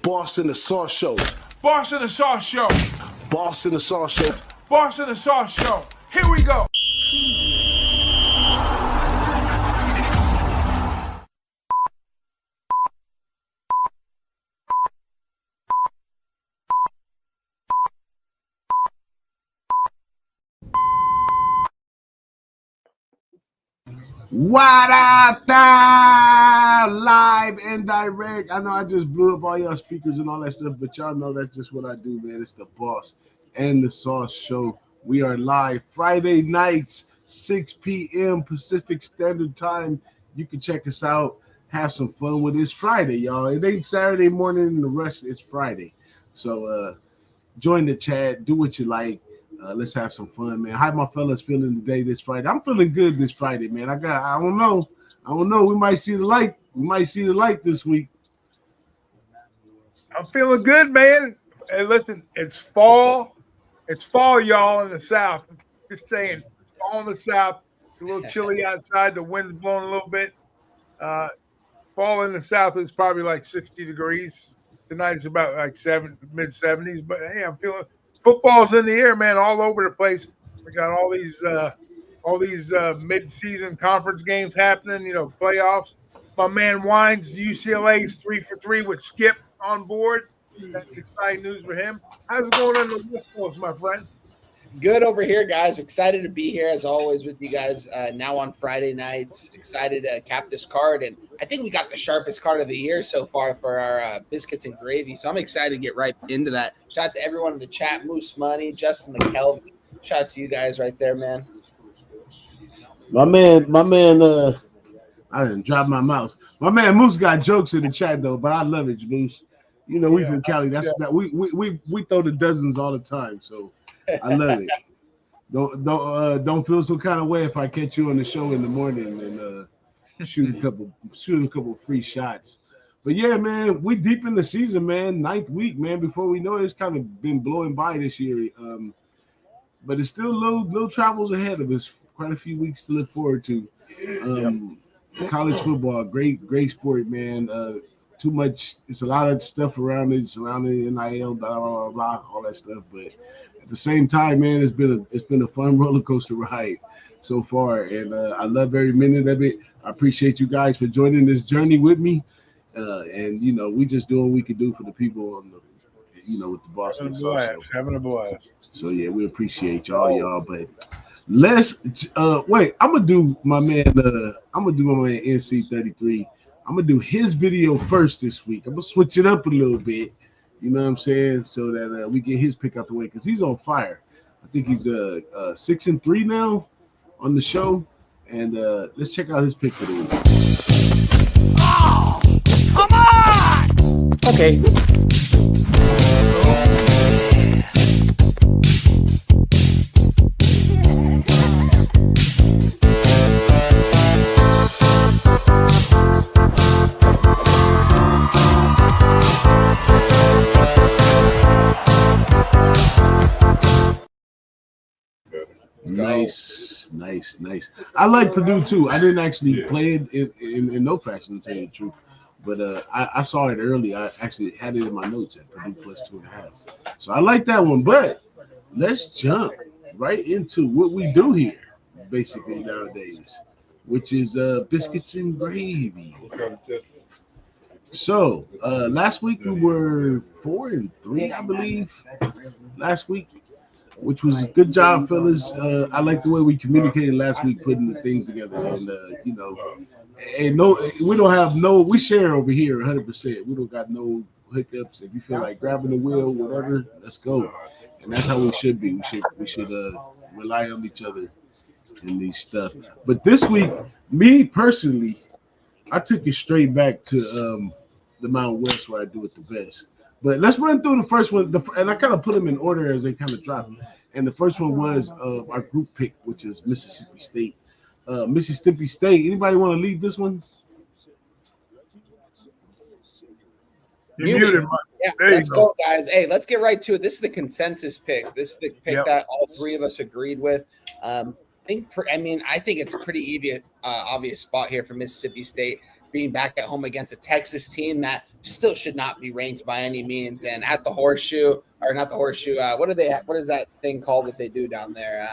Boss in the Sauce Show. Boss in the Sauce Show. Boss in the Sauce Show. Boss in the Sauce Show. Here we go. What up, now? Live and direct. I know I just blew up all y'all speakers and all that stuff, but y'all know that's just what I do, man. It's the Boss and the Sauce Show. We are live Friday nights, 6 p.m. Pacific Standard Time. You can check us out. Have some fun with it. It's Friday, y'all. It ain't Saturday morning in the rush. It's Friday. So join the chat. Do what you like. Let's have some fun, man. How my fellas feeling today this Friday? I'm feeling good this Friday, man. I don't know. We might see the light. We might see the light this week. I'm feeling good, man. Hey, listen, it's fall. It's fall, y'all, in the South. Just saying, it's fall in the South. It's a little chilly outside. The wind's blowing a little bit. Fall in the South is probably like 60 degrees. Tonight it's about like mid-70s. But, hey, I'm feeling – football's in the air, man, all over the place. We got all these mid-season conference games happening, playoffs. My man Wines, UCLA's 3 for 3 with Skip on board. That's exciting news for him. How's it going on the West Coast, my friend? Good over here, guys. Excited to be here as always with you guys now on Friday nights. Excited to cap this card. And I think we got the sharpest card of the year so far for our biscuits and gravy. So I'm excited to get right into that. Shout out to everyone in the chat, Moose Money, Justin McKelvey. Shout out to you guys right there, man. My man, I didn't drop my mouse. My man Moose got jokes in the chat though, but I love it, Moose. You know, we from Cali. We throw the dozens all the time, so I love it. Don't feel some kind of way if I catch you on the show in the morning and shoot a couple free shots. But yeah, man, we deep in the season, man. 9th week, man. Before we know it, it's kind of been blowing by this year. But it's still little travels ahead of us. Quite a few weeks to look forward to. College football, great sport, man. Too much. It's a lot of stuff around it, surrounding NIL, blah blah blah, all that stuff. But at the same time, man, it's been a fun roller coaster ride so far, and I love every minute of it. I appreciate you guys for joining this journey with me, and we just doing what we can do for the people on the, with the Boston Sauce Show. Having a blast. So yeah, we appreciate y'all. But let's wait. I'm gonna do my man NC33. I'm gonna do his video first this week. I'm gonna switch it up a little bit. You know what I'm saying? So that we get his pick out the way because he's on fire. I think he's 6-3 now on the show. And let's check out his pick for the week. Oh, come on! Okay. Nice. I like Purdue too. I didn't actually play it in no fashion, to tell you the truth. But I saw it early. I actually had it in my notes at Purdue plus 2.5. So I like that one. But let's jump right into what we do here, basically nowadays, which is biscuits and gravy. So last week we were 4-3, I believe. Last week. Which was a good job, fellas. I like the way we communicated last week, putting the things together. And we share over here 100%. We don't got no hiccups. If you feel like grabbing the wheel, whatever, let's go. And that's how we should be. We should rely on each other in these stuff. But this week, me personally, I took it straight back to the Mountain West where I do it the best. But let's run through the first one, and I kind of put them in order as they kind of drop. And the first one was our group pick, which is Mississippi State. Mississippi State. Anybody want to lead this one? You're muted. Yeah, let's go, guys. Hey, let's get right to it. This is the consensus pick. This is the pick that all three of us agreed with. I think it's a pretty obvious spot here for Mississippi State. being back at home against a Texas team that still should not be ranked by any means. And at the Horseshoe, or not the Horseshoe, what is that thing called that they do down there?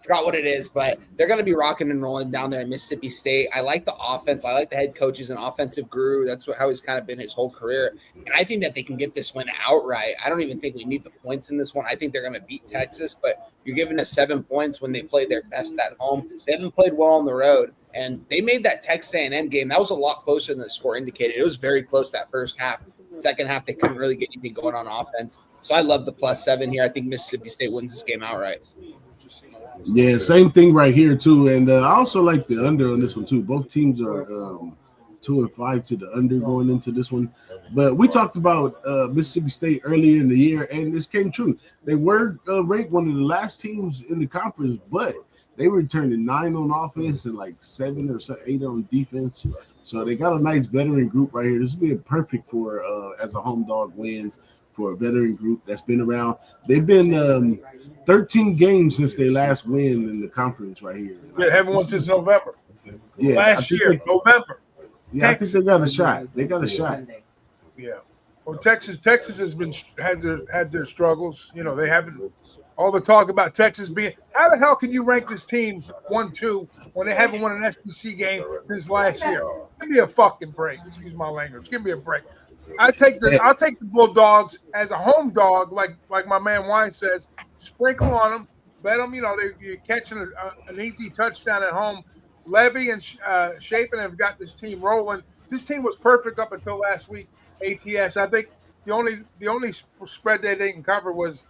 Forgot what it is, but they're going to be rocking and rolling down there in Mississippi State. I like the offense. I like the head coach. He's an offensive guru. That's how he's kind of been his whole career. And I think that they can get this win outright. I don't even think we need the points in this one. I think they're going to beat Texas, but you're giving us 7 points when they play their best at home. They haven't played well on the road, and they made that Texas A&M game. That was a lot closer than the score indicated. It was very close that first half. Second half, they couldn't really get anything going on offense. So I love the +7 here. I think Mississippi State wins this game outright. Yeah, same thing right here too, and I also like the under on this one too. Both teams are 2-5 to the under going into this one. But we talked about Mississippi State earlier in the year, and this came true. They were ranked one of the last teams in the conference, but they were turning 9 on offense and like 7 or 8 on defense. So they got a nice veteran group right here. This would be perfect for as a home dog win for a veteran group that's been around. They've been 13 games since they last win in the conference right here. Yeah, haven't won since November. Yeah, last year, November. Yeah, Texas. I think they got a shot. They got a shot. Yeah. Well, Texas has been had their struggles. You know, they haven't. All the talk about Texas being, how the hell can you rank this team 1-2 when they haven't won an SEC game since last year? Give me a fucking break. Excuse my language. Give me a break. I'll take the Bulldogs as a home dog, like my man Wine says. Sprinkle on them, bet them. You know, you're catching an easy touchdown at home. Levy and Shapen have got this team rolling. This team was perfect up until last week. ATS. I think the only spread they didn't cover was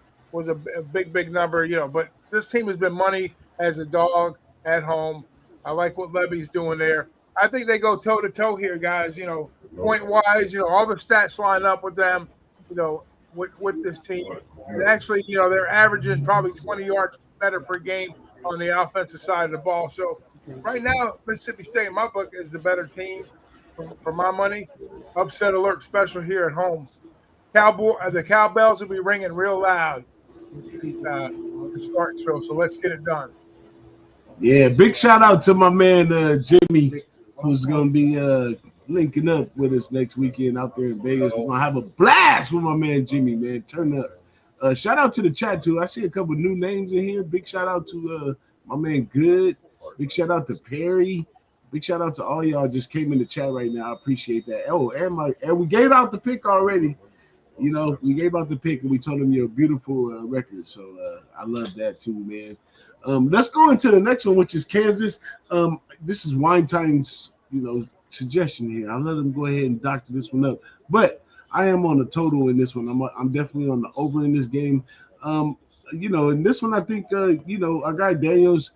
a big number. You know, but this team has been money as a dog at home. I like what Levy's doing there. I think they go toe to toe here, guys. You know, point wise, you know, all the stats line up with them. You know, with this team, and actually, you know, they're averaging probably 20 yards better per game on the offensive side of the ball. So right now, Mississippi State, in my book, is the better team for my money. Upset alert special here at home. The cowbells will be ringing real loud to start. So let's get it done. Yeah, big shout out to my man Jimmy, who's going to be linking up with us next weekend out there in Vegas. We're going to have a blast with my man Jimmy, man. Turn up. Shout out to the chat, too. I see a couple new names in here. Big shout out to my man Good. Big shout out to Perry. Big shout out to all y'all just came in the chat right now. I appreciate that. Oh, and we gave out the pick already. You know, we gave out the pick and we told them you're a beautiful record. So I love that too, man. Let's go into the next one, which is Kansas. This is Wine Time's, you know, suggestion here. I'll let them go ahead and doctor this one up. But I am on the total in this one. I'm definitely on the over in this game. You know, in this one, I think you know, our guy Daniels,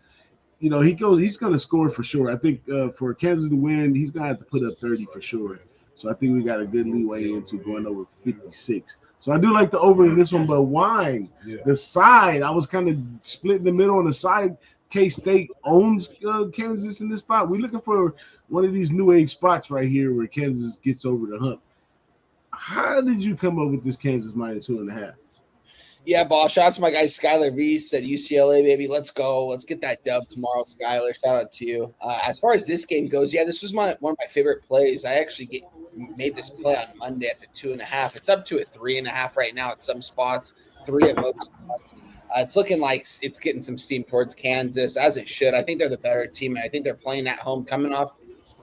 you know, he's going to score for sure. I think for Kansas to win, he's going to have to put up 30 for sure. So I think we got a good leeway into going over 56. So I do like the over in this one, but Wine, the side, I was kind of split in the middle on the side. K-State owns Kansas in this spot. We're looking for one of these new age spots right here where Kansas gets over the hump. How did you come up with this Kansas -2.5? Yeah, boss. Shout out to my guy Skylar Reese at UCLA, baby. Let's go. Let's get that dub tomorrow, Skylar. Shout out to you. As far as this game goes, yeah, this was one of my favorite plays. I actually made this play on Monday at the 2.5. It's up to a 3.5 right now at some spots, 3 at most spots. It's looking like it's getting some steam towards Kansas, as it should. I think they're the better team, and I think they're playing at home, coming off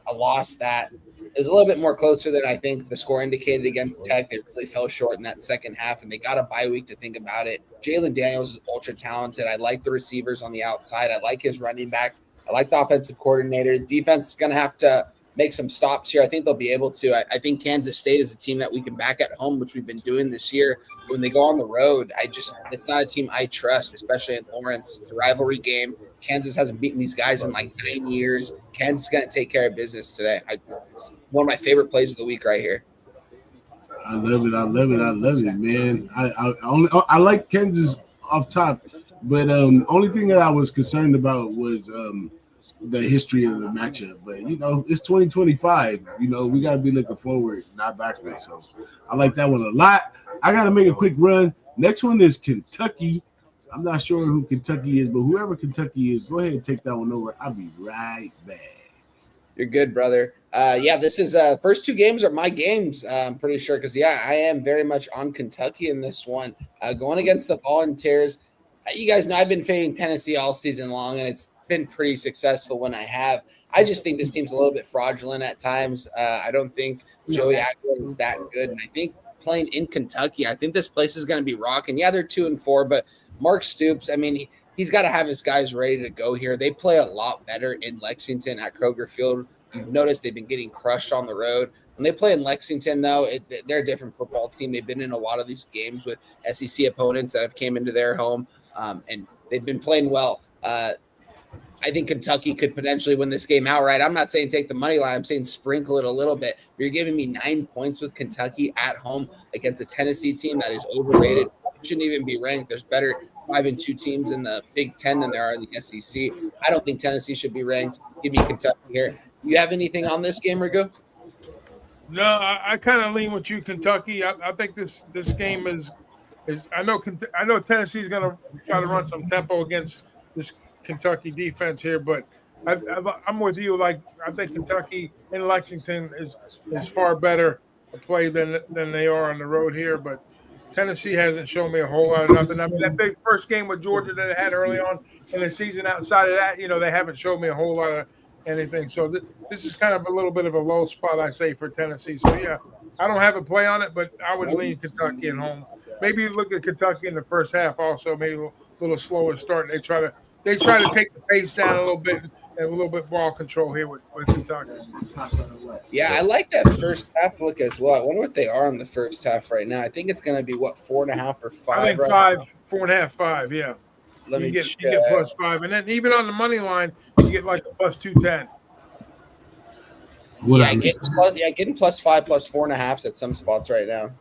a loss that is a little bit more closer than I think the score indicated against Tech. They really fell short in that second half, and they got a bye week to think about it. Jalen Daniels is ultra talented. I like the receivers on the outside. I like his running back. I like the offensive coordinator. Defense is going to have to make some stops here. I think they'll be able to. I think Kansas State is a team that we can back at home, which we've been doing this year. When they go on the road, it's not a team I trust, especially in Lawrence. It's a rivalry game. Kansas hasn't beaten these guys in like 9 years. Kansas is going to take care of business today. One of my favorite plays of the week right here. I love it, man. I like Kansas off top, but only thing that I was concerned about was the history of the matchup. But you know, it's 2025. You know, we gotta be looking forward, not backwards. So I like that one a lot. I gotta make a quick run. Next one is Kentucky. I'm not sure who Kentucky is, but whoever Kentucky is, go ahead and take that one over. I'll be right back. You're good, brother. Yeah, this is first two games are my games. I'm pretty sure because I am very much on Kentucky in this one. Going against the Volunteers. You guys know I've been fading Tennessee all season long, and it's been pretty successful when I have. I just think this team's a little bit fraudulent at times. I don't think Joey Aguilar is that good, and I think playing in Kentucky, I think this place is going to be rocking. Yeah, they're 2-4, but Mark Stoops, I mean, he's got to have his guys ready to go here. They play a lot better in Lexington at Kroger Field. You've noticed they've been getting crushed on the road. When they play in Lexington, though, they're a different football team. They've been in a lot of these games with SEC opponents that have came into their home, and they've been playing well. I think Kentucky could potentially win this game outright. I'm not saying take the money line. I'm saying sprinkle it a little bit. You're giving me 9 points with Kentucky at home against a Tennessee team that is overrated. It shouldn't even be ranked. There's better 5-2 teams in the Big Ten than there are in the SEC. I don't think Tennessee should be ranked. Give me Kentucky here. You have anything on this game, Rigo? No, I kind of lean with you, Kentucky. I think this game is I know Tennessee's going to try to run some tempo against this Kentucky defense here, but I'm with you. Like, I think Kentucky in Lexington is far better a play than they are on the road here, but Tennessee hasn't shown me a whole lot of nothing. I mean, that big first game with Georgia that they had early on in the season, outside of that, they haven't showed me a whole lot of anything. So this is kind of a little bit of a low spot, I say, for Tennessee. So, yeah, I don't have a play on it, but I would lean Kentucky at home. Maybe look at Kentucky in the first half also, maybe a little slower start. They try to take the pace down a little bit and a little bit ball control here with Kentucky. Yeah, I like that first half look as well. I wonder what they are in the first half right now. I think it's going to be, 4.5 or 5? I think right 4.5, 5, yeah. You get +5. And then even on the money line, you get like a +210. Getting +5, +4.5 at some spots right now.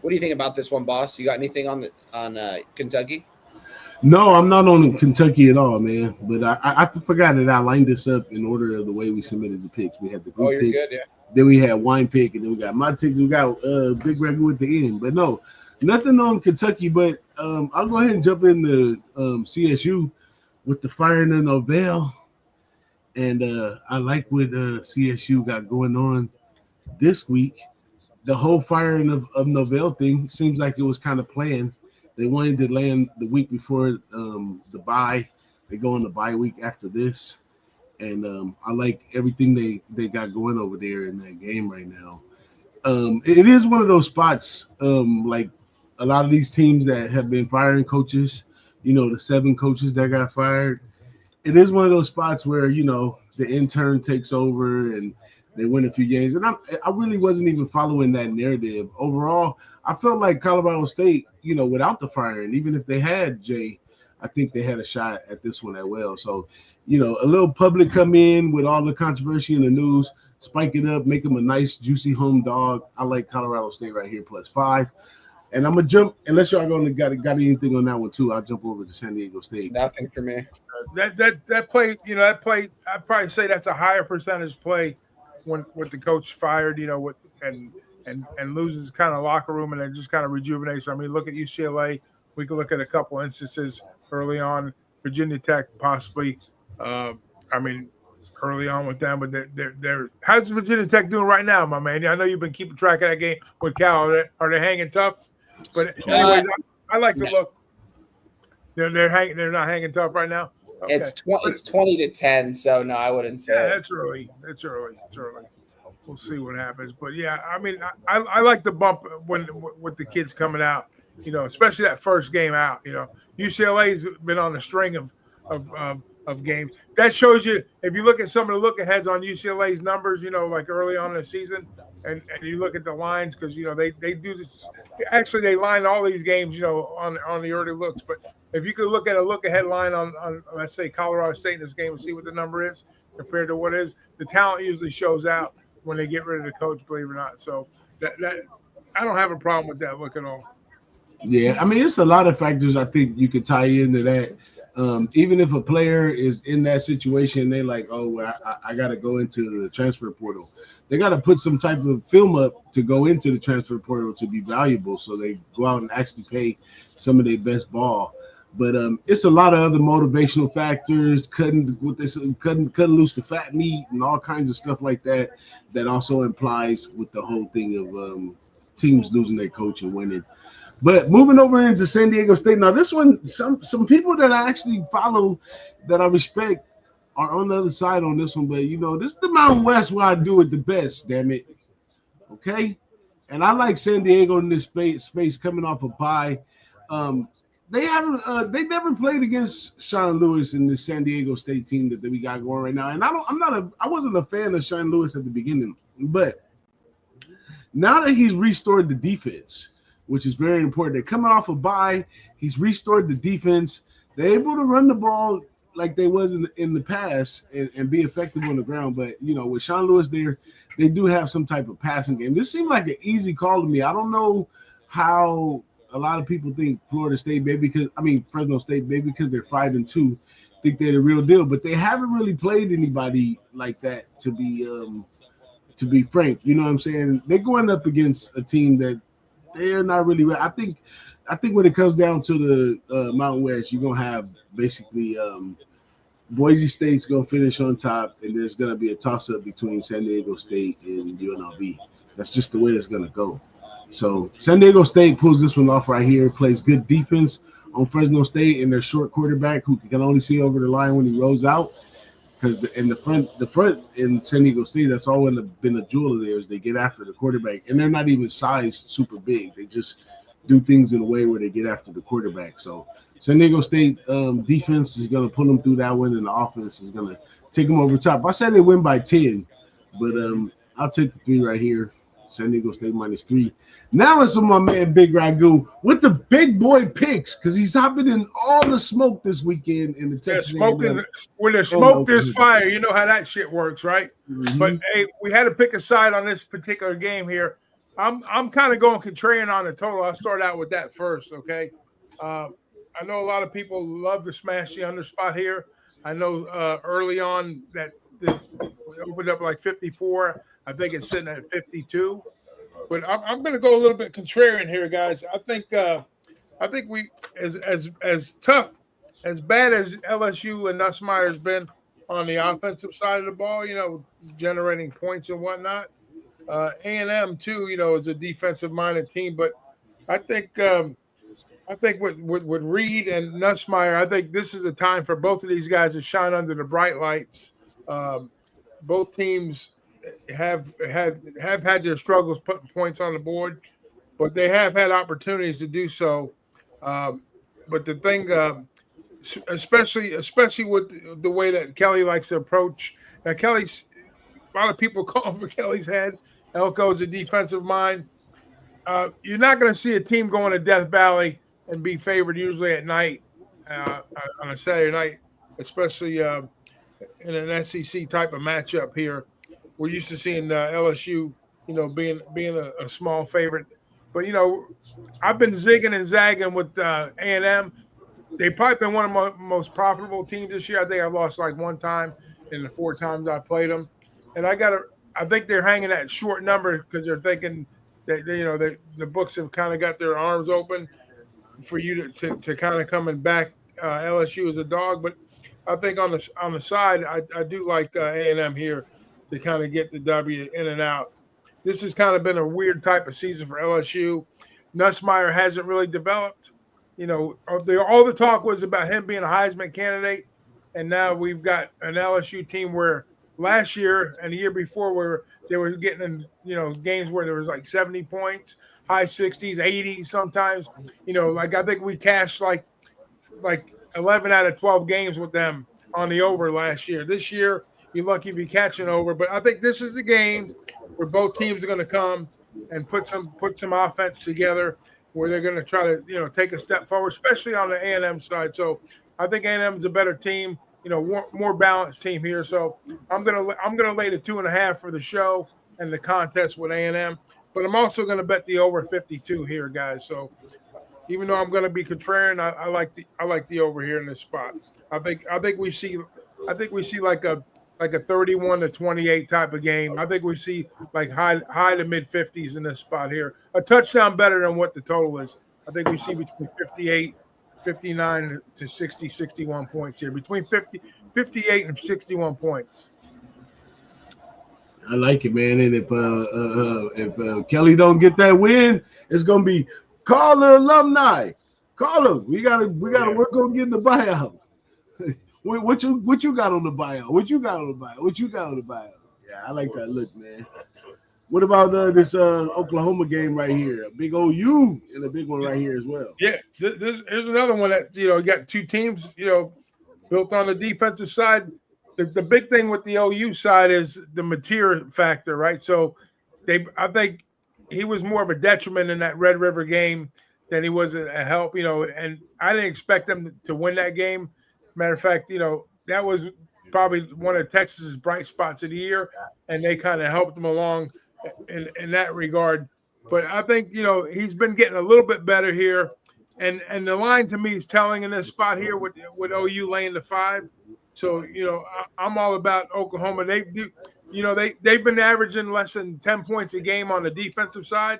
What do you think about this one, boss? You got anything on Kentucky? No, I'm not on Kentucky at all, man. But I forgot that I lined this up in order of the way we submitted the picks. We had the group pick, good, yeah. Then we had wine pick, and then we got my picks. We got Big Ragu at the end. But no, nothing on Kentucky. But I'll go ahead and jump into CSU with the firing of Novell. And I like what CSU got going on this week. The whole firing of Novell thing seems like it was kind of planned. They wanted to land the week before the bye. They go on the bye week after this. And I like everything they got going over there in that game right now. It is one of those spots, like a lot of these teams that have been firing coaches, the 7 coaches that got fired. It is one of those spots where, the intern takes over and they win a few games. And I really wasn't even following that narrative. Overall, I felt like Colorado State, without the firing, even if they had Jay, I think they had a shot at this one as well. So, a little public come in with all the controversy in the news, spike it up, make them a nice, juicy home dog. I like Colorado State right here +5. And I'm going to jump, unless y'all got anything on that one too, I'll jump over to San Diego State. Nothing for me. That play, I'd probably say that's a higher percentage play when with the coach fired, and loses kind of locker room and then just kind of rejuvenates. I mean, look at UCLA. We could look at a couple instances early on. Virginia Tech possibly. Early on with them, but they're how's Virginia Tech doing right now, my man? I know you've been keeping track of that game with Cal. Are they hanging tough? But anyways, I like to look. They're not hanging tough right now. Okay. It's 20-10, so no, I wouldn't say. Yeah, that's early. It's early. We'll see what happens. But yeah, I like the bump with the kids coming out. Especially that first game out. UCLA's been on a string of games. That shows you if you look at some of the look aheads on UCLA's numbers. Like early on in the season, and you look at the lines because they do this. Actually, they line all these games on the early looks, but. If you could look at a look-ahead line on let's say, Colorado State in this game and see what the number is compared to what is, the talent usually shows out when they get rid of the coach, believe it or not. So that I don't have a problem with that look at all. Yeah, it's a lot of factors I think you could tie into that. Even if a player is in that situation, they're like, oh, well, I got to go into the transfer portal. They got to put some type of film up to go into the transfer portal to be valuable. So they go out and actually pay some of their best ball. But it's a lot of other motivational factors, cutting loose the fat meat and all kinds of stuff like that. That also implies with the whole thing of teams losing their coach and winning. But moving over into San Diego State, now this one, some people that I actually follow that I respect are on the other side on this one. But this is the Mountain West where I do it the best. Damn it, okay. And I like San Diego in this space coming off a bye. They never played against Sean Lewis in the San Diego State team that we got going right now. And I wasn't a fan of Sean Lewis at the beginning, but now that he's restored the defense, which is very important, they're coming off a bye. He's restored the defense. They're able to run the ball like they was in the past and be effective on the ground. But with Sean Lewis there, they do have some type of passing game. This seemed like an easy call to me. I don't know how a lot of people think Fresno State, maybe because they're 5-2, think they're the real deal. But they haven't really played anybody like that, to be frank. You know what I'm saying? They're going up against a team that they're not really. I think when it comes down to the Mountain West, you're gonna have basically Boise State's gonna finish on top, and there's gonna be a toss-up between San Diego State and UNLV. That's just the way it's gonna go. So San Diego State pulls this one off right here, plays good defense on Fresno State and their short quarterback who can only see over the line when he rolls out. Because in the front in San Diego State, that's always been a jewel of theirs. They get after the quarterback, and they're not even sized super big. They just do things in a way where they get after the quarterback. So San Diego State defense is going to pull them through that one, and the offense is going to take them over top. I said they win by 10, but I'll take the 3 right here. San Diego State -3. Now it's on my man Big Ragu with the big boy picks because he's hopping in all the smoke this weekend in the Texas. When there's smoke, there's fire. You know how that shit works, right? Mm-hmm. But hey, we had to pick a side on this particular game here. I'm kind of going contrarian on the total. I'll start out with that first, okay? I know a lot of people love to smash the under spot here. I know early on that it opened up like 54. I think it's sitting at 52. But I'm going to go a little bit contrarian here, guys. I think we as tough, as bad as LSU and Nussmeier has been on the offensive side of the ball, generating points and whatnot. A&M too, is a defensive-minded team. But I think with Reed and Nussmeier, I think this is a time for both of these guys to shine under the bright lights. Both teams have had their struggles putting points on the board, but they have had opportunities to do so. But the thing, especially with the way that Kelly likes to approach. Now, a lot of people call for Kelly's head. Elko's a defensive mind. You're not going to see a team go into Death Valley and be favored usually at night on a Saturday night, especially in an SEC type of matchup here. We're used to seeing LSU, being a small favorite. But, I've been zigging and zagging with A&M. They've probably been one of my most profitable teams this year. I think I've lost like one time in the 4 times I played them. And I think they're hanging that short number because they're thinking that, the books have kind of got their arms open for you to kind of come and back LSU as a dog. But I think on the side, I do like A&M here to kind of get the W in and out. This has kind of been a weird type of season for LSU. Nussmeier hasn't really developed. All the talk was about him being a Heisman candidate, and now we've got an LSU team where last year and the year before where they were getting in, games where there was like 70 points, high 60s, 80 sometimes. I think we cashed like 11 out of 12 games with them on the over last year. This year, you're lucky if you catch an over, but I think this is the game where both teams are going to come and put some offense together where they're going to try to take a step forward, especially on the A&M side. So I think A&M is a better team, more balanced team here. So I'm gonna lay the 2.5 for the show and the contest with A&M, but I'm also going to bet the over 52 here, guys. So even though I'm going to be contrarian, I like the over here in this spot. I think we see like a 31-28 type of game. I think we see like high to mid 50s in this spot here. A touchdown better than what the total is. I think we see between 58 59 to 60, 61 points here, between 58 and 61 points. I like it, man. And if Kelly don't get that win, it's gonna be call the alumni. Call them. We gotta work on getting the buyout. What you got on the buyout? What you got on the buyout? Yeah, I like that look, man. What about this Oklahoma game right here? A big OU and a big one right here as well. Yeah, here's another one that you got two teams built on the defensive side. The big thing with the OU side is the material factor, right? So I think he was more of a detriment in that Red River game than he was a help, and I didn't expect them to win that game. Matter of fact, that was probably one of Texas's bright spots of the year, and they kind of helped them along in that regard. But I think, he's been getting a little bit better here. And the line to me is telling in this spot here with OU laying the 5. So, I'm all about Oklahoma. They've been averaging less than 10 points a game on the defensive side.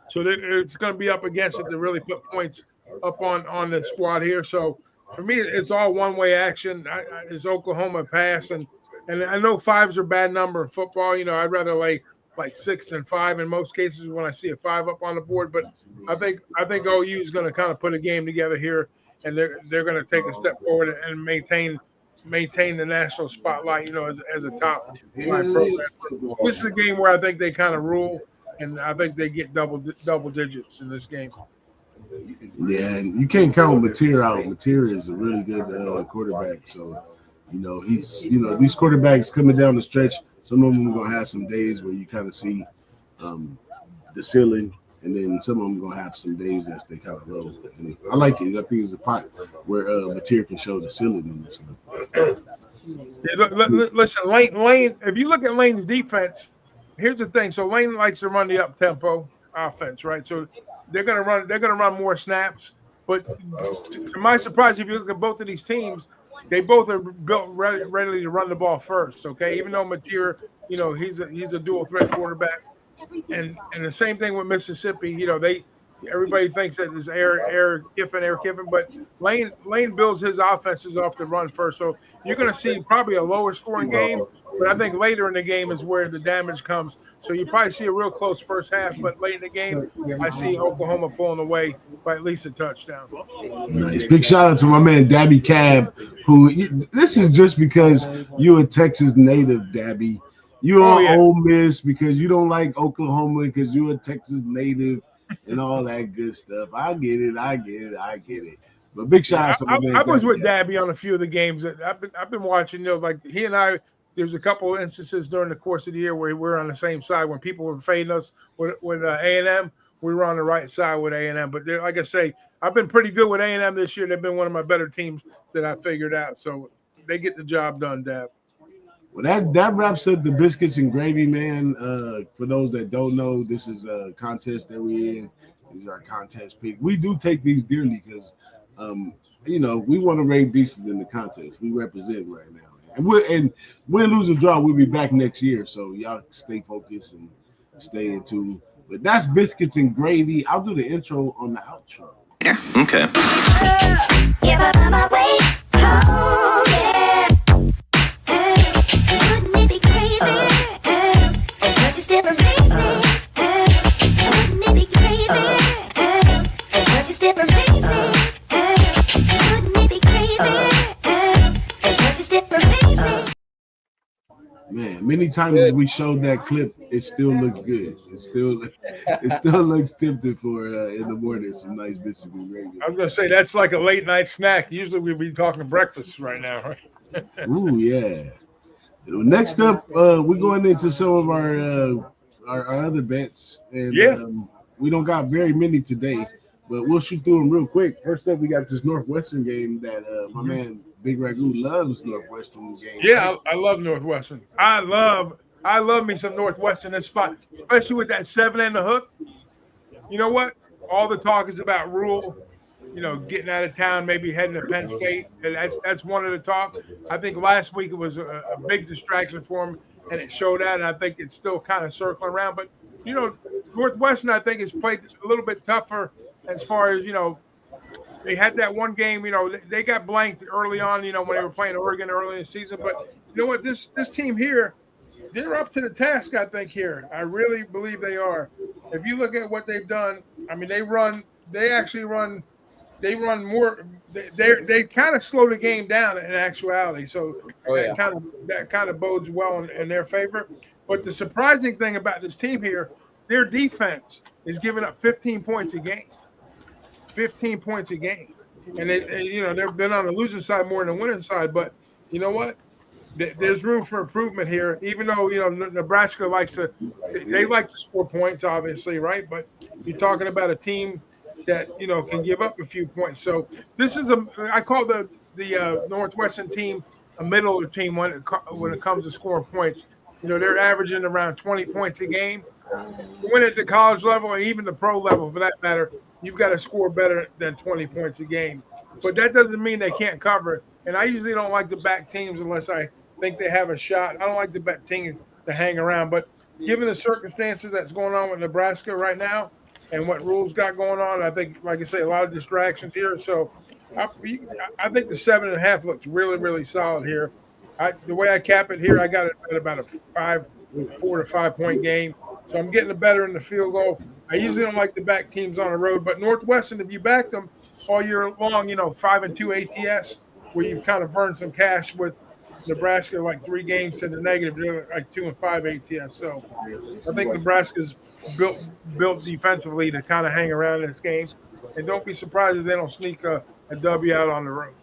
So it's going to be up against it to really put points up on the squad here. So for me, it's all one-way action. It's Oklahoma pass. And I know 5's a bad number in football. I'd rather lay like 6 than 5 in most cases when I see a 5 up on the board. But I think OU is going to kind of put a game together here, and they're going to take a step forward and maintain the national spotlight, as a top 5 program. This is a game where I think they kind of rule, and I think they get double digits in this game. Yeah, and you can't count Mateer out. Mateer is a really good quarterback. So, he's these quarterbacks coming down the stretch. Some of them are gonna have some days where you kind of see the ceiling, and then some of them are gonna have some days that they kind of low. And I like it. I think it's a pot where Mateer can show the ceiling in this one. Listen, Lane. If you look at Lane's defense, here's the thing. So Lane likes to run the up tempo offense, right? So they're gonna run more snaps. But to my surprise, if you look at both of these teams, they both are built ready to run the ball first. Okay, even though Mateer, he's a dual threat quarterback, and the same thing with Mississippi. Everybody thinks that it's Air Kiffin, but Lane builds his offenses off the run first. So you're going to see probably a lower scoring game, but I think later in the game is where the damage comes. So you probably see a real close first half, but late in the game, I see Oklahoma pulling away by at least a touchdown. Nice. Big shout out to my man Dabby Cab, this is just because you're a Texas native, Dabby. You're on Ole Miss because you don't like Oklahoma because you're a Texas native. And all that good stuff. I get it. But big shout out to my man. I was with Dabby on a few of the games that I've been watching. Like he and I, there's a couple of instances during the course of the year where we're on the same side. When people were fading us with A&M, we were on the right side with A&M. But like I say, I've been pretty good with A&M this year. They've been one of my better teams that I figured out. So they get the job done, Dab. Well, that wraps up the biscuits and gravy, man. For those that don't know, this is a contest that we're in. These are our contest picks. We do take these dearly because, we want to rate beasts in the contest. We represent right now, and win, lose, or draw. We'll be back next year, so y'all stay focused and stay in tune. But that's biscuits and gravy. I'll do the intro on the outro. Okay. Man, many times as we showed that clip, it still looks good. It still looks tempting for in the morning some nice biscuits and gravy. I was gonna say that's like a late night snack. Usually we'd be talking breakfast right now, right? Ooh, yeah. Next up, we're going into some of our other bets, and we don't got very many today, but we'll shoot through them real quick. First up, we got this Northwestern game that my man Big Ragu loves. Northwestern game. Yeah, right? I love Northwestern. I love me some Northwestern in this spot, especially with that 7 and the hook. You know what? All the talk is about Rule. Getting out of town, maybe heading to Penn State. And that's one of the talk. I think last week it was a big distraction for him, and it showed out, and I think it's still kind of circling around. But, Northwestern, I think, has played a little bit tougher as far as, they had that one game. They got blanked early on. When they were playing Oregon early in the season. But you know what? This team here, they're up to the task. I think here. I really believe they are. If you look at what they've done, I mean, they run more. They kind of slow the game down in actuality. So that kind of bodes well in their favor. But the surprising thing about this team here, their defense is giving up 15 points a game. 15 points a game, and they've been on the losing side more than the winning side. But you know what? There's room for improvement here. Even though Nebraska they like to score points, obviously, right? But you're talking about a team that can give up a few points. So this is I call the Northwestern team a middle team when it comes to scoring points. They're averaging around 20 points a game. To win at the college level and even the pro level, for that matter, you've got to score better than 20 points a game. But that doesn't mean they can't cover. And I usually don't like to back teams unless I think they have a shot. I don't like to bet teams to hang around. But given the circumstances that's going on with Nebraska right now and what rules got going on, I think, like I say, a lot of distractions here. So I think the 7.5 looks really, really solid here. The way I cap it here, I got it at about a 4 to 5 point game. So I'm getting the better in the field goal. I usually don't like to back teams on the road, but Northwestern, if you back them all year long, 5-2 ATS, where you've kind of burned some cash with Nebraska, like 3 games to the negative, like 2-5 ATS. So I think Nebraska's built defensively to kind of hang around in this game, and don't be surprised if they don't sneak a W out on the road.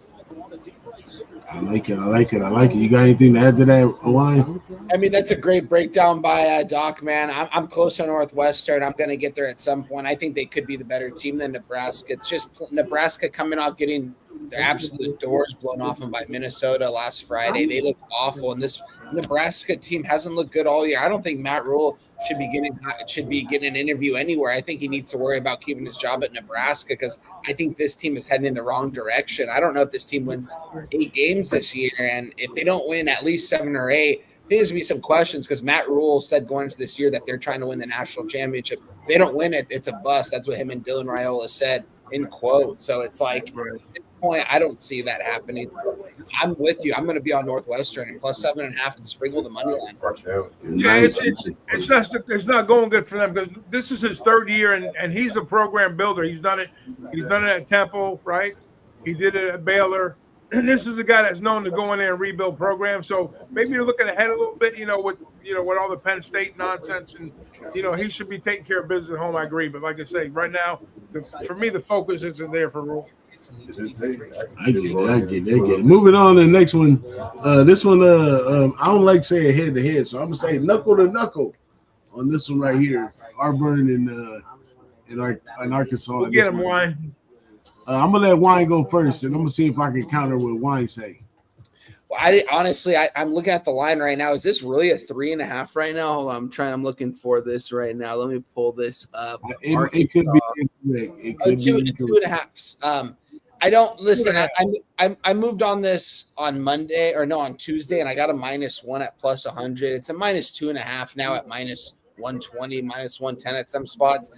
I like it. You got anything to add to that, Wine? I mean, that's a great breakdown by Doc, man. I'm close to Northwestern. I'm going to get there at some point. I think they could be the better team than Nebraska. It's just Nebraska coming off getting their absolute doors blown off them by Minnesota last Friday. They look awful, and this Nebraska team hasn't looked good all year. I don't think Matt Rule should be getting an interview anywhere. I think he needs to worry about keeping his job at Nebraska because I think this team is heading in the wrong direction. I don't know if this team wins 8 games this year, and if they don't win at least 7 or 8, I think there's going to be some questions because Matt Rule said going into this year that they're trying to win the national championship. If they don't win it, it's a bust. That's what him and Dylan Raiola said in quote. So it's like at this point, I don't see that happening. I'm with you. I'm going to be on Northwestern and plus 7.5 and sprinkle the money line. Yeah, it's not going good for them because this is his 3rd year and he's a program builder. He's done it at Temple, right? He did it at Baylor. And this is a guy that's known to go in there and rebuild programs. So maybe you're looking ahead a little bit, with all the Penn State nonsense, and he should be taking care of business at home. I agree, but like I say, right now, for me, the focus isn't there for Rule. I get it. Moving on to the next one. This one, I don't like saying head to head, so I'm gonna say knuckle to knuckle on this one right here. Auburn in Arkansas. We'll get him, Wine. I'm gonna let Wine go first, and I'm gonna see if I can counter what Wine say. Well, I'm looking at the line right now. Is this really a 3.5 right now? Hold on, I'm looking for this right now. Let me pull this up. It could be incorrect. It could be 2.5. I don't listen. I moved on this on Tuesday, and I got a -1 at plus 100. It's a -2.5 now at -120, -110 at some spots.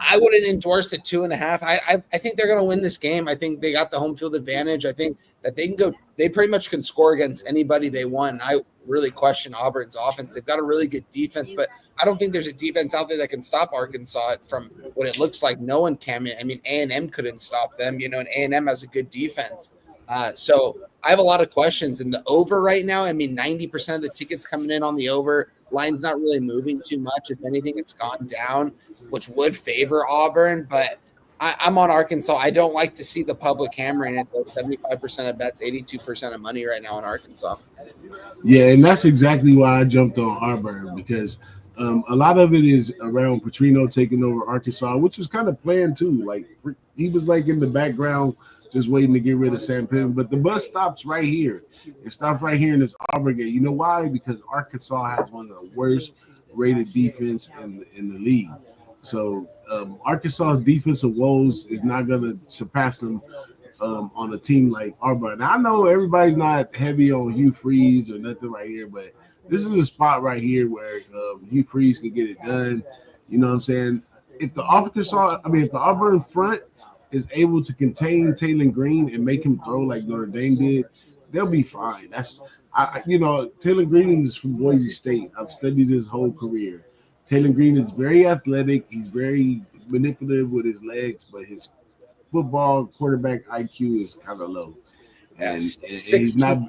I wouldn't endorse the 2.5. I think they're going to win this game. I think they got the home field advantage. I think that they can go. They pretty much can score against anybody they want. I really question Auburn's offense. They've got a really good defense, but I don't think there's a defense out there that can stop Arkansas from what it looks like. No one can. I mean, A&M couldn't stop them, and A&M has a good defense. So I have a lot of questions. And the over right now, 90% of the tickets coming in on the over. Line's not really moving too much. If anything, it's gone down, which would favor Auburn. But I'm on Arkansas. I don't like to see the public hammering it, though. 75% of bets, 82% of money right now in Arkansas. Yeah, and that's exactly why I jumped on Auburn because a lot of it is around Petrino taking over Arkansas, which was kind of planned too. Like he was like in the background just waiting to get rid of Sam Pittman. But the bus stops right here. It stops right here in this Auburn game. You know why? Because Arkansas has one of the worst rated defense in the league. So Arkansas's defensive woes is not going to surpass them on a team like Auburn. Now, I know everybody's not heavy on Hugh Freeze or nothing right here, but this is a spot right here where Hugh Freeze can get it done. You know what I'm saying? If the Auburn front is able to contain Taylor Green and make him throw like Notre Dame did, they'll be fine. Taylor Green is from Boise State. I've studied his whole career. Taylor Green is very athletic. He's very manipulative with his legs, but his football quarterback IQ is kind of low, and he's not.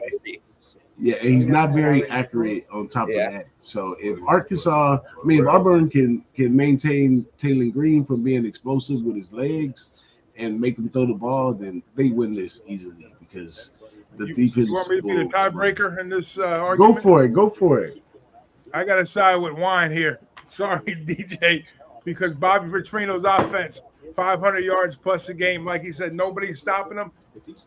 Yeah, he's not very accurate on top of that. So if Auburn can maintain Taylor Green from being explosive with his legs and make him throw the ball, then they win this easily because the defense. You want me to be the tiebreaker in this argument? Go for it. I got to side with Wine here. Sorry, DJ, because Bobby Petrino's offense, 500 yards plus a game. Like he said, nobody's stopping him.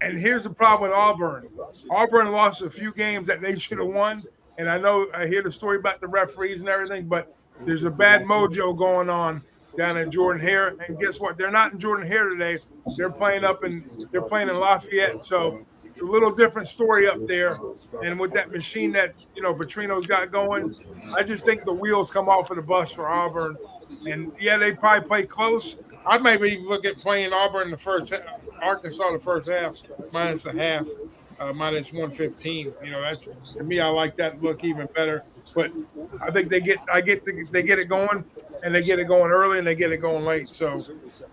And here's the problem with Auburn. Auburn lost a few games that they should have won. And I hear the story about the referees and everything, but there's a bad mojo going on down in Jordan-Hare. And guess what? They're not in Jordan-Hare today. They're playing in Lafayette. So a little different story up there. And with that machine that, Petrino's got going, I just think the wheels come off of the bus for Auburn. And yeah, they probably play close. I maybe even look at playing Auburn Arkansas the first half, minus a half, minus 115. That's, to me, I like that look even better. But I think they get it going, and they get it going early, and they get it going late. So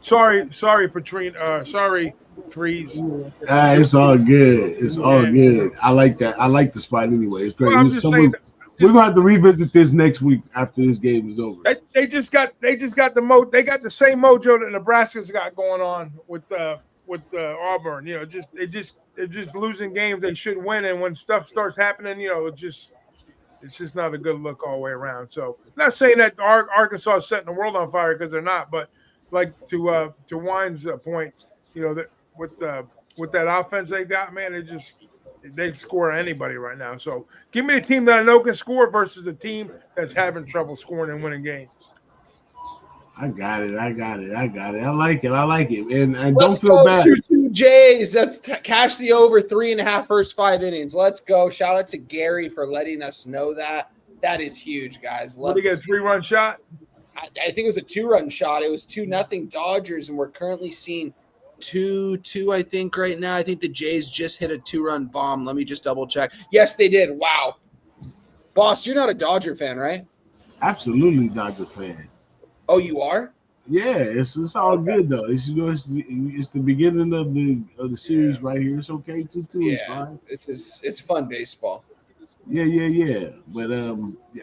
sorry, Petrino. Sorry, Freeze. It's all good. It's all good. I like that. I like the spot anyway. It's great. Well, we're gonna have to revisit this next week after this game is over. They just got the the same mojo that Nebraska's got going on with Auburn. They're just losing games they should win, and when stuff starts happening, it's just not a good look all the way around. So, not saying that Arkansas is setting the world on fire, because they're not, but like to Wine's point, that with that offense they got, man, they score anybody right now. So give me a team that I know can score versus a team that's having trouble scoring and winning games. I got it. I like it. And don't feel bad. 2 Jays. Let's cash the over 3.5 first 5 innings. Let's go. Shout out to Gary for letting us know that. That is huge, guys. Did he get a 3-run shot? I think it was a 2-run shot. It was 2-0 Dodgers, and we're currently seeing 2-2, I think, right now. I think the Jays just hit a 2-run bomb. Let me just double check. Yes, they did. Wow. Boss, you're not a Dodger fan, right? Absolutely Dodger fan. Oh, you are? Yeah, it's all good though. It's the beginning of the series right here. It's okay. 2-2 is fine. It's fun baseball. Yeah. But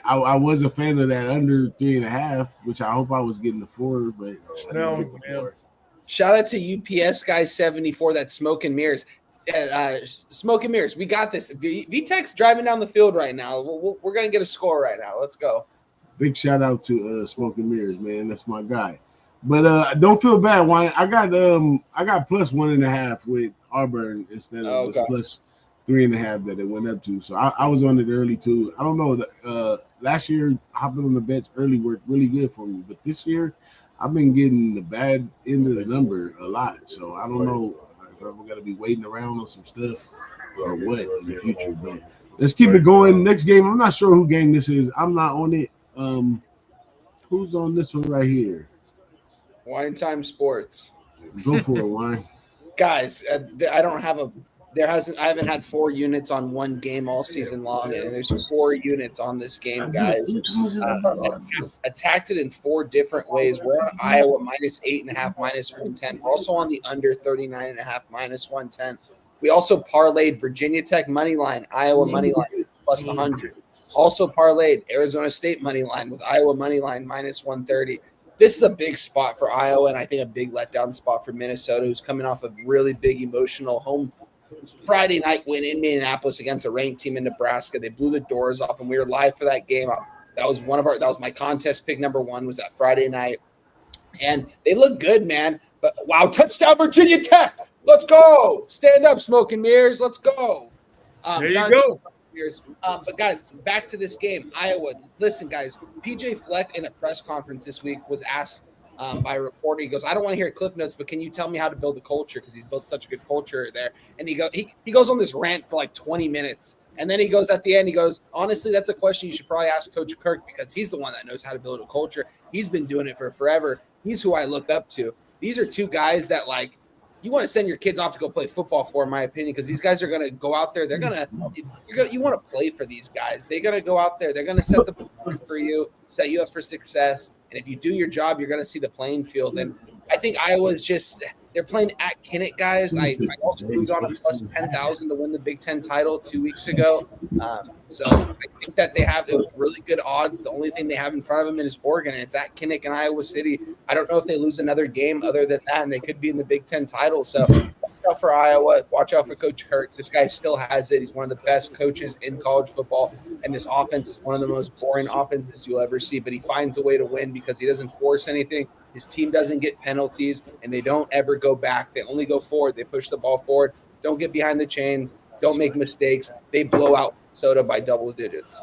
I was a fan of that under 3.5, which I hope I was getting the 4, but no. Shout out to UPS guy 74. That's Smoke and Mirrors. Smoke and Mirrors. We got this. VTech's driving down the field right now. We're gonna get a score right now. Let's go. Big shout out to Smoke and Mirrors, man. That's my guy. But don't feel bad, Wine. I got plus 1.5 with Auburn instead of plus 3.5 that it went up to. So I was on it early too. I don't know. Last year hopping on the bets early worked really good for me, but this year I've been getting the bad end of the number a lot. So I don't know if I'm gonna be waiting around on some stuff or what in the future. But let's keep it going. Next game, I'm not sure who game this is. I'm not on it. Who's on this one right here? Wine Time Sports. Go for it, Wine. Guys, I haven't had 4 units on one game all season long, and there's 4 units on this game, guys. Attacked it in 4 different ways. We're on Iowa minus 8.5, minus 110. We're also on the under 39.5, minus 110. We also parlayed Virginia Tech money line, Iowa money line plus 100. Also parlayed Arizona State money line with Iowa money line minus 130. This is a big spot for Iowa, and I think a big letdown spot for Minnesota, who's coming off a really big emotional home Friday night win in Minneapolis against a ranked team in Nebraska. They blew the doors off, and we were live for that game. That was my contest pick number 1 was that Friday night, and they look good, man. But wow, touchdown Virginia Tech! Let's go! Stand up, Smoke and Mirrors. Let's go! There you go. But guys, back to this game, Iowa. Listen, guys, PJ Fleck in a press conference this week was asked by a reporter. He goes, "I don't want to hear Cliff Notes, but can you tell me how to build a culture?" Because he's built such a good culture there. And he goes on this rant for like 20 minutes, and then he goes at the end. He goes, "Honestly, that's a question you should probably ask Coach Kirk because he's the one that knows how to build a culture. He's been doing it for forever. He's who I look up to." These are 2 guys that you want to send your kids off to go play football for, in my opinion, because these guys are going to go out there. You want to play for these guys. They're going to go out there. They're going to set the blueprint for you, set you up for success. And if you do your job, you're going to see the playing field. And I think Iowa's they're playing at Kinnick, guys. I also moved on a plus 10,000 to win the Big Ten title 2 weeks ago. So I think that it was really good odds. The only thing they have in front of them is Oregon, and it's at Kinnick and Iowa City. I don't know if they lose another game other than that, and they could be in the Big Ten title. So watch out for Iowa. Watch out for Coach Kirk. This guy still has it. He's one of the best coaches in college football, and this offense is one of the most boring offenses you'll ever see. But he finds a way to win because he doesn't force anything. His team doesn't get penalties, and they don't ever go back. They only go forward. They push the ball forward. Don't get behind the chains. Don't make mistakes. They blow out Minnesota by double digits.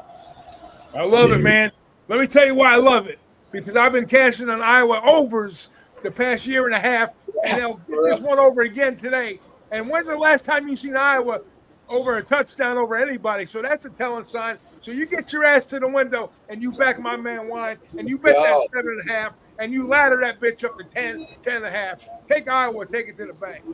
I love it, man. Let me tell you why I love it. Because I've been cashing on Iowa overs the past year and a half, and they'll get this one over again today. And when's the last time you've seen Iowa over a touchdown over anybody? So that's a telling sign. So you get your ass to the window, and you back my man Wine, and you bet that 7.5, and you ladder that bitch up to 10.5. Take Iowa, take it to the bank.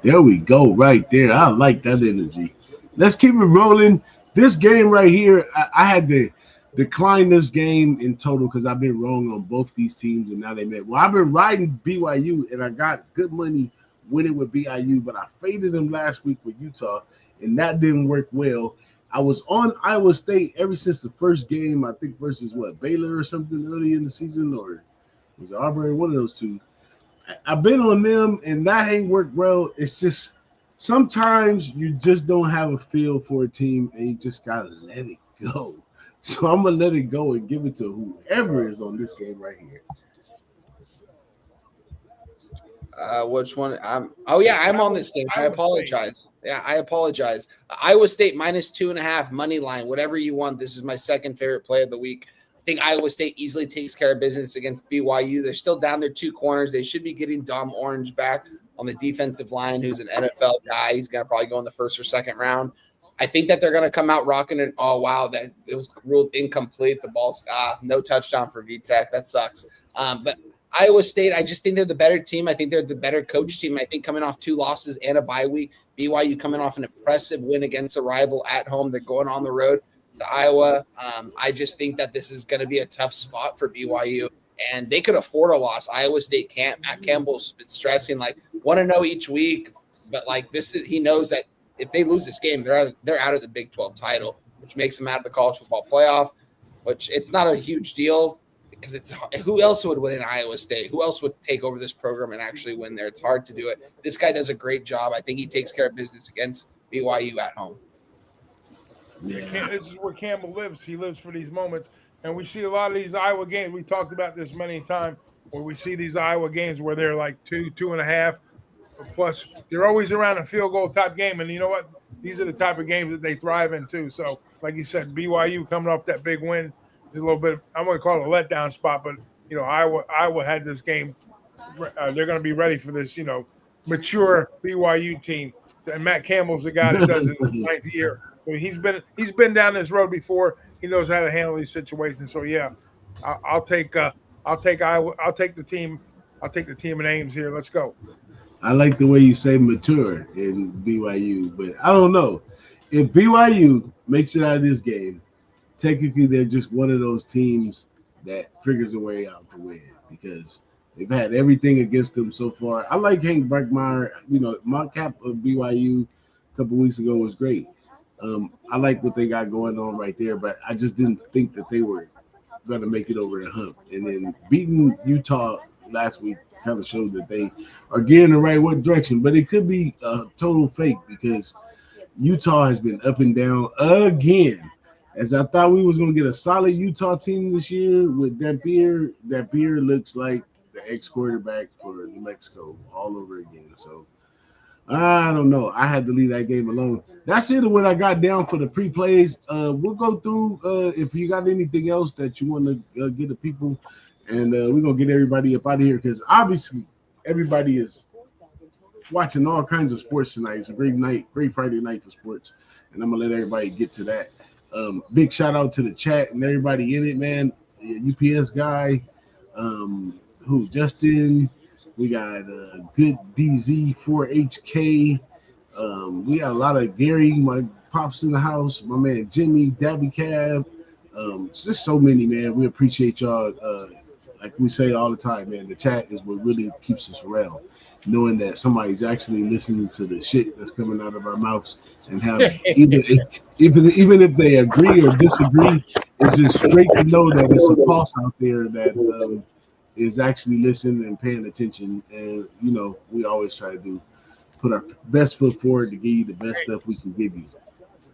There we go, right there. I like that energy. Let's keep it rolling. This game right here, I had to decline this game in total because I've been wrong on both these teams, and now they met. Well, I've been riding BYU, and I got good money winning with BYU, but I faded them last week with Utah, and that didn't work well. I was on Iowa State ever since the first game, I think versus Baylor or something early in the season, or was it Auburn? One of those two. I've been on them, and that ain't worked well. It's just sometimes you just don't have a feel for a team, and you just gotta let it go. So I'm gonna let it go and give it to whoever is on this game right here. Which one? I'm on this game. I apologize. Yeah, I apologize. Iowa State minus 2.5 money line. Whatever you want. This is my second favorite play of the week. I think Iowa State easily takes care of business against BYU. They're still down their two corners. They should be getting Dom Orange back on the defensive line, who's an NFL guy. He's gonna probably go in the first or second round. I think that they're going to come out rocking it. Oh, wow, that it was ruled incomplete. The ball's no touchdown for VTech. That sucks. But Iowa State, I just think they're the better team. I think they're the better coach team. I think coming off 2 losses and a bye week, BYU coming off an impressive win against a rival at home. They're going on the road to Iowa. I just think that this is going to be a tough spot for BYU, and they could afford a loss. Iowa State can't. Matt Campbell's been stressing, 1-0 each week, but he knows that if they lose this game, they're out of the Big 12 title, which makes them out of the college football playoff, which it's not a huge deal because it's who else would win in Iowa State? Who else would take over this program and actually win there? It's hard to do it. This guy does a great job. I think he takes care of business against BYU at home. Yeah. This is where Campbell lives. He lives for these moments. And we see a lot of these Iowa games. We talked about this many times where we see these Iowa games where they're 2.5. Plus, they're always around a field goal type game. And you know what? These are the type of games that they thrive in, too. So, like you said, BYU coming off that big win is a little bit – I'm going to call it a letdown spot. But, Iowa had this game. They're going to be ready for this, mature BYU team. And Matt Campbell's the guy that does it in his 9th year. So he's been down this road before. He knows how to handle these situations. So, yeah, I'll take Iowa. I'll take the team. I'll take the team in Ames here. Let's go. I like the way you say mature in BYU, but I don't know. If BYU makes it out of this game, technically they're just one of those teams that figures a way out to win because they've had everything against them so far. I like Hank Brackmeyer. My cap of BYU a couple weeks ago was great. I like what they got going on right there, but I just didn't think that they were going to make it over the hump. And then beating Utah last week kind of showed that they are gearing the right direction, but it could be a total fake because Utah has been up and down again. As I thought we was going to get a solid Utah team this year with Dampier. Dampier looks like the ex-quarterback for New Mexico all over again. So I don't know. I had to leave that game alone. That's it. What I got down for the pre-plays. We'll go through if you got anything else that you want to get the people. And we're going to get everybody up out of here because obviously everybody is watching all kinds of sports tonight. It's a great night, great Friday night for sports. And I'm going to let everybody get to that. Big shout out to the chat and everybody in it, man. UPS guy, Justin, We got good DZ4HK. We got a lot of Gary, my pops in the house, my man Jimmy, Dabby Cab. It's just so many, man. We appreciate y'all. Like we say all the time, man, the chat is what really keeps us around. Knowing that somebody's actually listening to the shit that's coming out of our mouths and have even if they agree or disagree, it's just great to know that it's a pulse out there that is actually listening and paying attention. And we always try to put our best foot forward to give you the best stuff we can give you.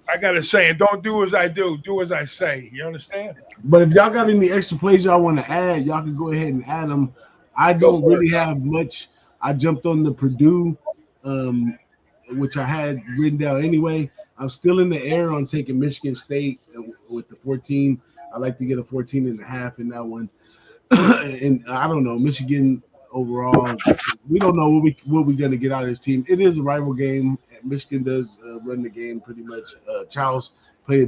I got to say, and don't do as I do as I say. You understand? But if y'all got any extra plays y'all want to add, y'all can go ahead and add them. I don't really have much. I jumped on the Purdue, which I had written down anyway. I'm still in the air on taking Michigan State with the 14. I like to get a 14.5 in that one. And I don't know, Michigan overall, we don't know what we're going to get out of this team. It is a rival game. Michigan does run the game pretty much. Charles played a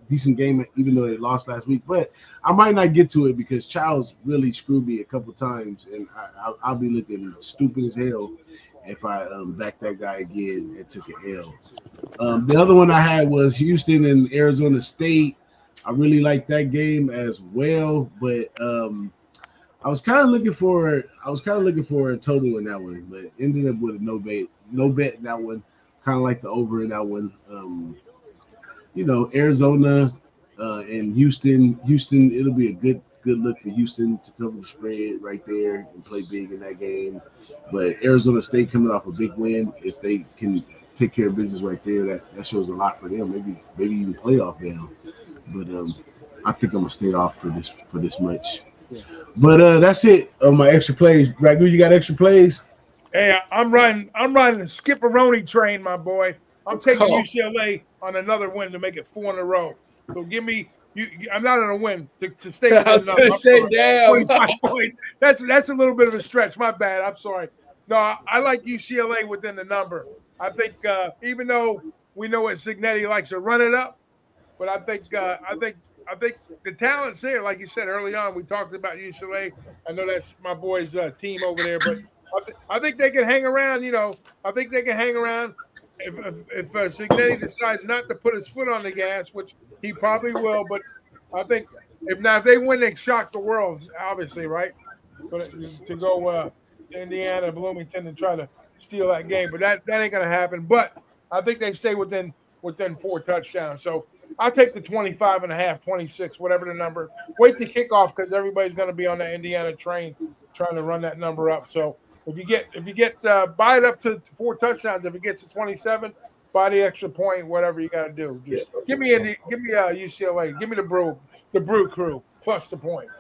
decent game, even though they lost last week. But I might not get to it because Charles really screwed me a couple times, and I'll be looking stupid as hell if I back that guy again and took an L. The other one I had was Houston and Arizona State. I really like that game as well, but I was kind of looking for a total in that one, but ended up with a no bet in that one. Kind of like the over in that one. Arizona and Houston. It'll be a good look for Houston to cover the spread right there and play big in that game. But Arizona State coming off a big win, if they can take care of business right there, that shows a lot for them. Maybe even playoff bound. But I think I'm gonna stay off for this much. Yeah. But that's it on my extra plays. Ragu, you got extra plays? Hey, I'm riding a skip-a-roni train, my boy. I'm taking UCLA on another win to make it 4 in a row. So give me I'm not on a win to stay. I was going to say, damn. 25 points. That's a little bit of a stretch. My bad. I'm sorry. No, I like UCLA within the number. I think even though we know what Signetti likes to run it up, but I think the talent's there. Like you said early on, we talked about UCLA. I know that's my boys' team over there, but I think they can hang around. I think they can hang around if Signetti decides not to put his foot on the gas, which he probably will. But I think if they win, they shock the world, obviously, right? But to go to Indiana, Bloomington, and try to steal that game, but that ain't gonna happen. But I think they stay within 4 touchdowns. So I'll take the 25.5, 26, whatever the number. Wait to kick off because everybody's going to be on the Indiana train trying to run that number up. So if you get buy it up to 4 touchdowns. If it gets to 27, buy the extra point. Whatever you got to do. Just give me UCLA. Give me the Brew Crew plus the points.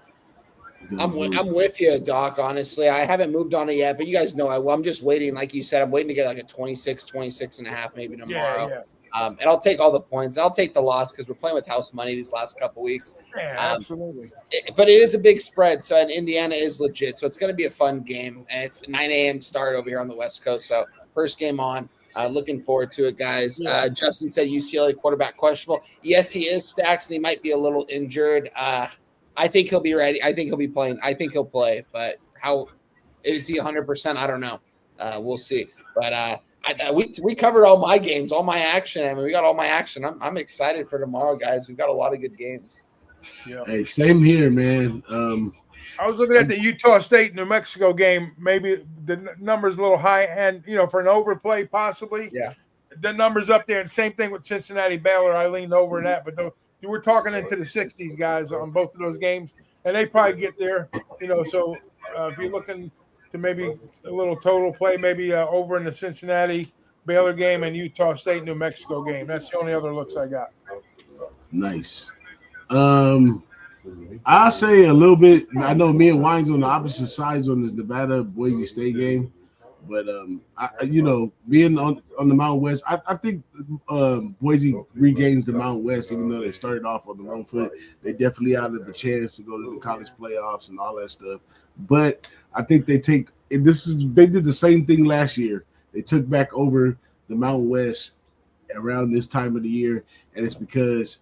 I'm with you, Doc. Honestly, I haven't moved on it yet, but you guys know I'm just waiting. Like you said, I'm waiting to get like a 26.5 maybe tomorrow. Yeah. And I'll take all the points. I'll take the loss because we're playing with house money these last couple weeks. Yeah, absolutely. But it is a big spread, so and Indiana is legit. So it's going to be a fun game, and it's 9 a.m. start over here on the West Coast. So first game on. Looking forward to it, guys. Yeah. Justin said UCLA quarterback questionable. Yes, he is, Stacks, and he might be a little injured. I think he'll be ready. I think he'll be playing. I think he'll play, but how is he 100%? I don't know. We'll see. But we covered all my games, all my action. I mean, we got all my action. I'm excited for tomorrow, guys. We've got a lot of good games. Yeah. Hey, same here, man. I was looking at the Utah State New Mexico game. Maybe the number's a little high, and for an overplay possibly. Yeah. The number's up there, and same thing with Cincinnati Baylor. I leaned over that, but we're talking into the 60s, guys, on both of those games, and they probably get there. So if you're looking to maybe a little total play, maybe over in the Cincinnati Baylor game and Utah State New Mexico game. That's the only other looks I got. Nice. I'll say a little bit. I know me and Wine's on the opposite sides on this Nevada Boise State game, but being on the Mountain West, I think Boise regains the Mountain West, even though they started off on the wrong foot. They definitely had the chance to go to the college playoffs and all that stuff. But I think they did the same thing last year. They took back over the Mountain West around this time of the year, and it's because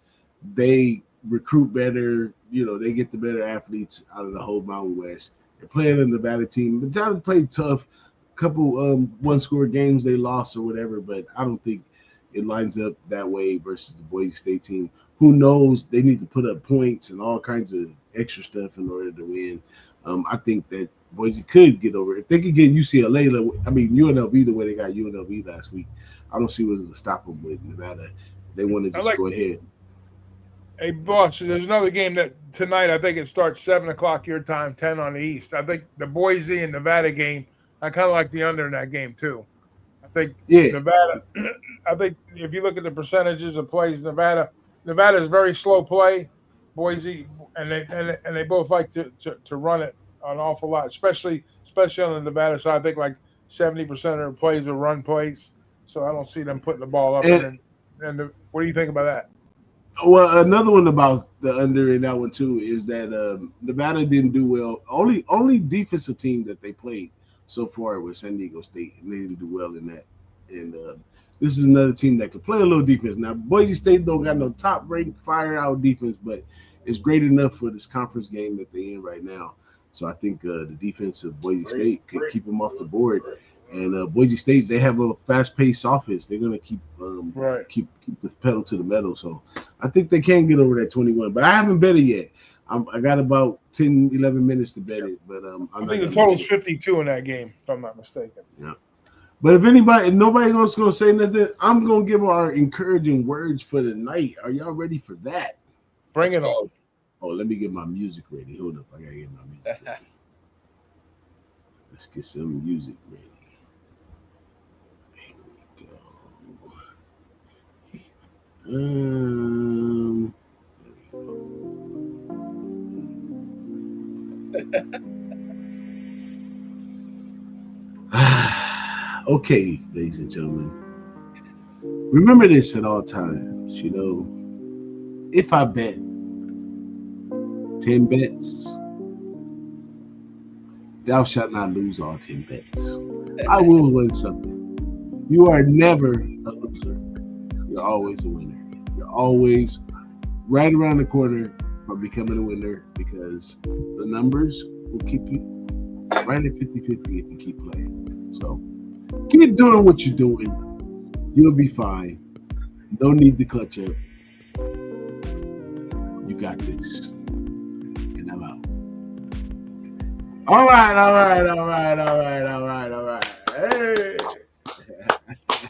they recruit better. They get the better athletes out of the whole Mountain West, They're playing a Nevada team. The Nevada played tough. Couple one-score games they lost or whatever, but I don't think it lines up that way versus the Boise State team. Who knows? They need to put up points and all kinds of extra stuff in order to win. I think that Boise could get over. If they could get UCLA, UNLV the way they got UNLV last week, I don't see what's going to stop them with Nevada. They want to just go ahead. Hey, boss, there's another game that tonight, I think it starts 7 o'clock your time, 10 on the East. I think the Boise and Nevada game, I kind of like the under in that game, too. I think Nevada, I think if you look at the percentages of plays, Nevada is very slow play. Boise, and they both like to run it an awful lot, especially on the Nevada side. I think like 70% of their plays are run plays, so I don't see them putting the ball up. And what do you think about that? Well, another one about the under in that one too is that Nevada didn't do well. Only defensive team that they played so far was San Diego State, and they didn't do well in that. And this is another team that could play a little defense. Now, Boise State don't got no top-ranked fire-out defense, but it's great enough for this conference game that they're in right now. So I think the defense of Boise State could keep them off the board. And Boise State, they have a fast-paced offense. They're going to keep the pedal to the metal. So I think they can get over that 21. But I haven't bet it yet. I got about 10, 11 minutes to bet it. But I think the total is 52 in that game, if I'm not mistaken. Yeah. But if nobody else going to say nothing, I'm going to give our encouraging words for the night. Are y'all ready for that? Bring it on. Oh, let me get my music ready. Hold up. I got to get my music ready. Let's get some music ready. Here we go. Okay, ladies and gentlemen, remember this at all times. If I bet 10 bets, thou shalt not lose all 10 bets. I will win something. You are never a loser. You're always a winner. You're always right around the corner from becoming a winner, because the numbers will keep you right at 50-50 if you keep playing. So keep doing what you're doing. You'll be fine. No need to clutch up. You got this. And I'm out. All right. Hey.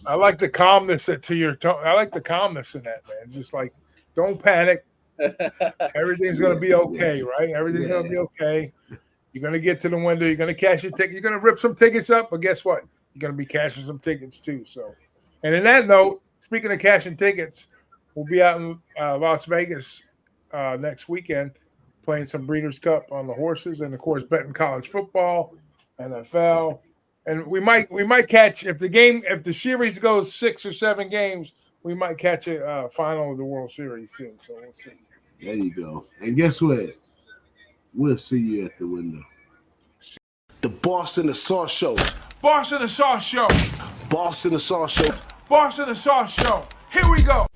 I like the calmness to your tone. I like the calmness in that, man. Just like, don't panic. Everything's going to be okay, right? Everything's going to be okay. You're going to get to the window. You're going to cash your ticket. You're going to rip some tickets up, but guess what? You're going to be cashing some tickets too. So, and in that note, speaking of cashing tickets, we'll be out in Las Vegas next weekend playing some Breeders' Cup on the horses, and of course betting college football, NFL, and we might catch if the series goes 6 or 7 games, we might catch a final of the World Series too. So we'll see. There you go. And guess what? We'll see you at the window. The Boss and the Sauce Show. Boss and the Sauce Show. Boss and the Sauce Show. Boss and the Sauce Show. Here we go.